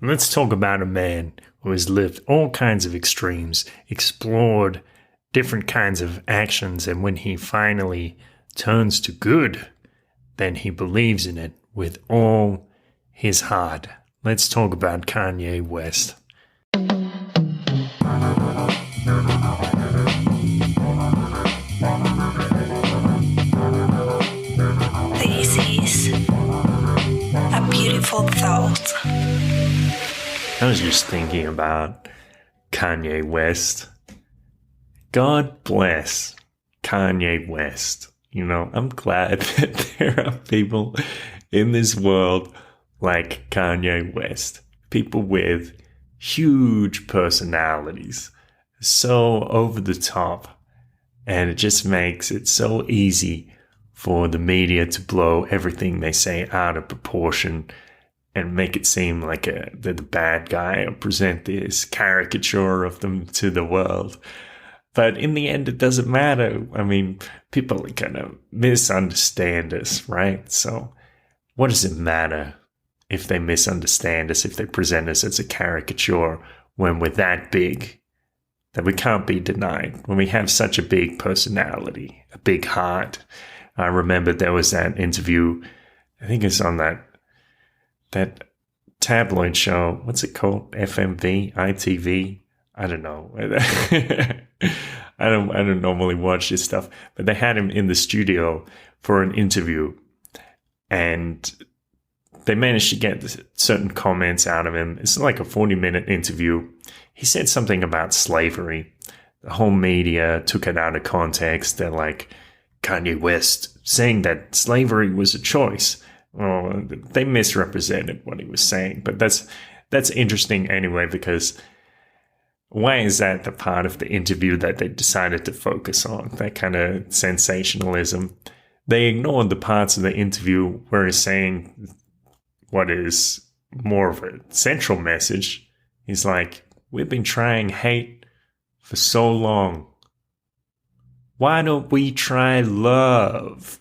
Let's talk about a man who has lived all kinds of extremes, explored different kinds of actions, and when he finally turns to good, then he believes in it with all his heart. Let's talk about Kanye West. This is a beautiful thought. I was just thinking about Kanye West. God bless Kanye West. You know, I'm glad that there are people in this world like Kanye West. People with huge personalities. So over the top. And it just makes it so easy for the media to blow everything they say out of proportion and make it seem like they're the bad guy or present this caricature of them to the world. But in the end, it doesn't matter. I mean, people are going to misunderstand us, right? So what does it matter if they misunderstand us, if they present us as a caricature when we're that big that we can't be denied, when we have such a big personality, a big heart? I remember there was that interview, I think it's on that tabloid show. What's it called? FMV, ITV? I don't know. I don't normally watch this stuff, but they had him in the studio for an interview, and they managed to get certain comments out of him. It's like a 40-minute interview. He said something about slavery. The whole media took it out of context. They're like, Kanye West saying that slavery was a choice. Well, they misrepresented what he was saying, but that's interesting anyway, because why is that the part of the interview that they decided to focus on, that kind of sensationalism? They ignored the parts of the interview where he's saying what is more of a central message. He's like, we've been trying hate for so long. Why don't we try love?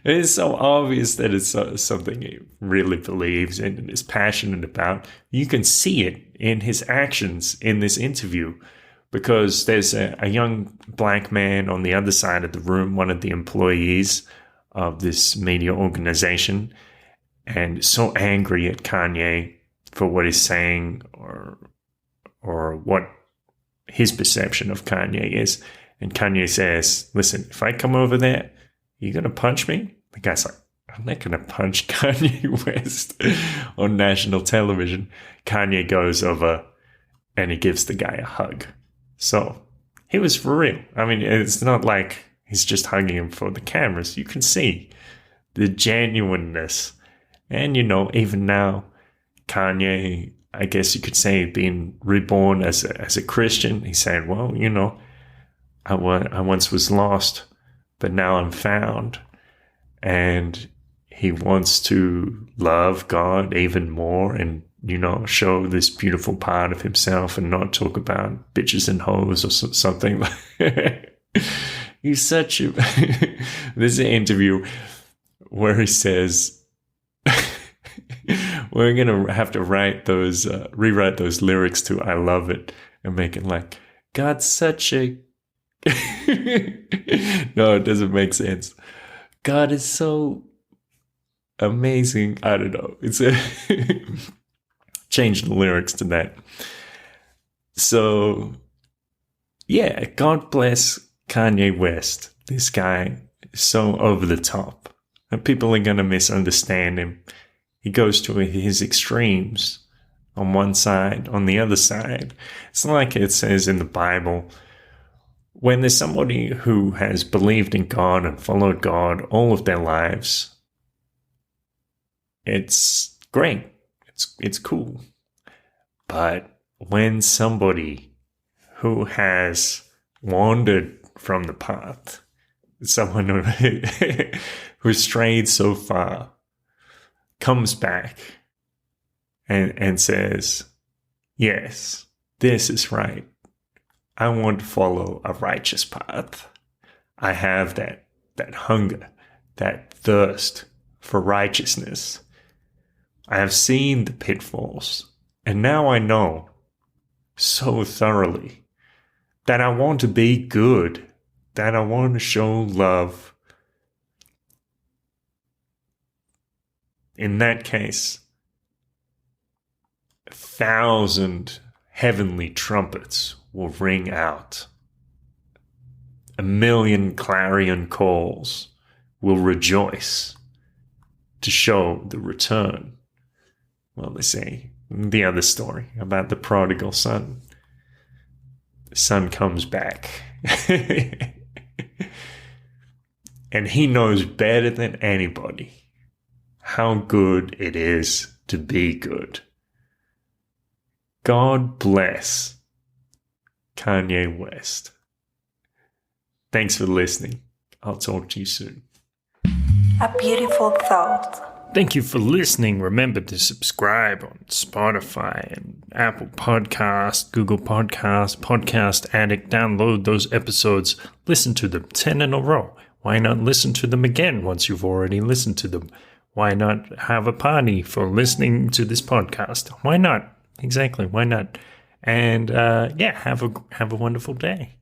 It is so obvious that it's something he really believes in and is passionate about. You can see it in his actions in this interview, because there's a young black man on the other side of the room, one of the employees of this media organization, and so angry at Kanye for what he's saying or what his perception of Kanye is. And Kanye says, listen, if I come over there, you going to punch me? The guy's like, I'm not going to punch Kanye West on national television. Kanye goes over and he gives the guy a hug. So he was for real. I mean, it's not like he's just hugging him for the cameras. You can see the genuineness. And, you know, even now, Kanye, I guess you could say, being reborn as a Christian, he's saying, well, you know, I once was lost, but now I'm found. And he wants to love God even more and, you know, show this beautiful part of himself and not talk about bitches and hoes or something. He's such a... There's an interview where he says, we're going to have to rewrite those lyrics to I Love It and make it like, God's such a... No, it doesn't make sense. God is so amazing. I don't know. It's change the lyrics to that. So, yeah, God bless Kanye West. This guy is so over the top. And people are going to misunderstand him. He goes to his extremes on one side, on the other side. It's like it says in the Bible, when there's somebody who has believed in God and followed God all of their lives, it's great. It's cool. But when somebody who has wandered from the path, someone who strayed so far, comes back and says, yes, this is right. I want to follow a righteous path. I have that hunger, that thirst for righteousness. I have seen the pitfalls, and now I know so thoroughly that I want to be good, that I want to show love. In that case, 1,000 heavenly trumpets will ring out. 1,000,000 clarion calls will rejoice to show the return. Well, they say the other story about the prodigal son. The son comes back. And he knows better than anybody how good it is to be good. God bless Kanye West. Thanks for listening. I'll talk to you soon. A beautiful thought. Thank you for listening. Remember to subscribe on Spotify and Apple Podcast, Google Podcast, Podcast Addict. Download those episodes. Listen to them 10 in a row. Why not listen to them again once you've already listened to them? Why not have a party for listening to this podcast? Why not? Exactly. Why not? And have a wonderful day.